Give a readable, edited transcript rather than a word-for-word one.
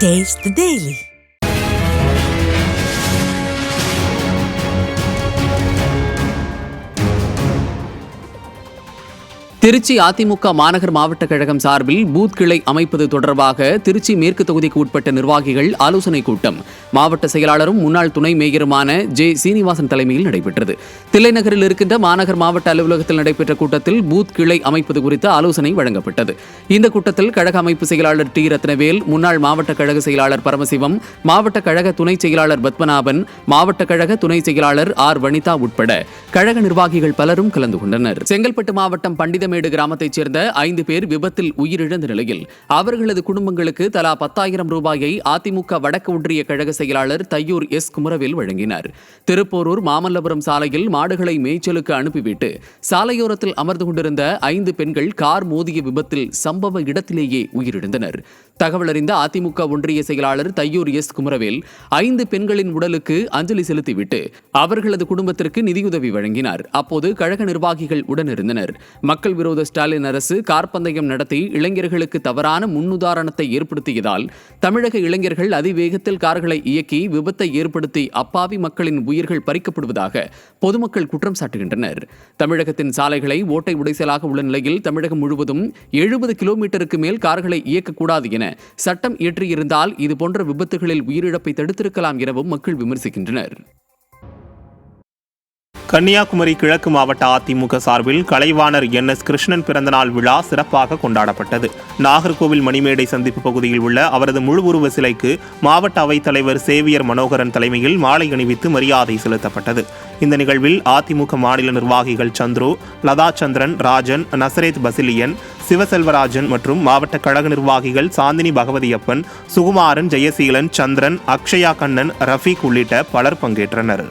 Taste the Daily. Trichy AIADMK மாநகர் மாவட்ட கழகம் சார்பில் பூத் கிளை அமைப்பது தொடர்பாக திருச்சி மேற்கு தொகுதிக்கு உட்பட்ட நிர்வாகிகள் ஆலோசனைக் கூட்டம் மாவட்ட செயலாளரும் முன்னாள் துணை மேயருமான ஜே சீனிவாசன் தலைமையில் நடைபெற்றது. தில்லைநகரில் இருக்கின்ற மாநகர் மாவட்ட அலுவலகத்தில் நடைபெற்ற கூட்டத்தில் பூத் கிளை அமைப்பது குறித்த ஆலோசனை வழங்கப்பட்டது. இந்த கூட்டத்தில் கழக அமைப்பு செயலாளர் டி ரத்னவேல், முன்னாள் மாவட்ட கழக செயலாளர் பரமசிவம், மாவட்ட கழக துணை செயலாளர் பத்மநாபன், மாவட்ட கழக துணை செயலாளர் ஆர் வனிதா உட்பட கழக நிர்வாகிகள் பலரும் கலந்து கொண்டனர். செங்கல்பட்டு மாவட்டம் பண்டித மேடு கிராமத்தைச் சேர்ந்த 5 பேர் விபத்தில் உயிரிழந்த நிலையில் அவர்களது குடும்பங்களுக்கு தலா 10,000 ரூபாயை அதிமுக வடக்கு ஒன்றிய கழக செயலாளர் தையூர் எஸ் குமரவேல் வழங்கினார். திருப்போரூர் மாமல்லபுரம் சாலையில் மாடுகளை மேய்ச்சலுக்கு அனுப்பிவிட்டு சாலையோரத்தில் அமர்ந்து கொண்டிருந்த 5 பெண்கள் கார் மோதிய விபத்தில் சம்பவ இடத்திலேயே உயிரிழந்தனர். தகவல் அறிந்த அதிமுக ஒன்றிய செயலாளர் தையூர் எஸ் குமரவேல் 5 பெண்களின் உடலுக்கு அஞ்சலி செலுத்திவிட்டு அவர்களது குடும்பத்திற்கு நிதியுதவி வழங்கினார். அப்போது கழக நிர்வாகிகள் உடனிருந்தனர். மக்கள் விரோத ஸ்டாலின் அரசு கார்பந்தயம் நடத்தி இளைஞர்களுக்கு தவறான முன்னுதாரணத்தை ஏற்படுத்தியதால் தமிழக இளைஞர்கள் அதிவேகத்தில் கார்களை இயக்கி விபத்தை ஏற்படுத்தி அப்பாவி மக்களின் உயிர்கள் பறிக்கப்படுவதாக பொதுமக்கள் குற்றம் சாட்டுகின்றனர். தமிழகத்தின் சாலைகளை ஓட்டை உடைசலாக உள்ள நிலையில் தமிழகம் முழுவதும் 70 கிலோமீட்டருக்கு மேல் கார்களை இயக்கக்கூடாது என சட்டம் இயற்றியிருந்தால் இதுபோன்ற விபத்துகளில் உயிரிழப்பை தடுத்திருக்கலாம் எனவும் மக்கள் விமர்சிக்கின்றனர். கன்னியாகுமரி கிழக்கு மாவட்ட அதிமுக சார்பில் கலைவாணர் என்.எஸ். கிருஷ்ணன் பிறந்தநாள் விழா சிறப்பாக கொண்டாடப்பட்டது. நாகர்கோவில் மணிமேடை சந்திப்பு பகுதியில் உள்ள அவரது முழு உருவ சிலைக்கு மாவட்ட அவைத்தலைவர் சேவியர் மனோகரன் தலைமையில் மாலை அணிவித்து மரியாதை செலுத்தப்பட்டது. இந்த நிகழ்வில் அதிமுக மாநில நிர்வாகிகள் சந்துரு, லதா சந்திரன், ராஜன், நசரேத் பசிலியன், சிவசெல்வராஜன் மற்றும் மாவட்ட கழக நிர்வாகிகள் சாந்தினி பகவதியப்பன், சுகுமாரன், ஜெயசீலன், சந்திரன், அக்ஷயா கண்ணன், ரஃபீக் உள்ளிட்ட பலர் பங்கேற்றனர்.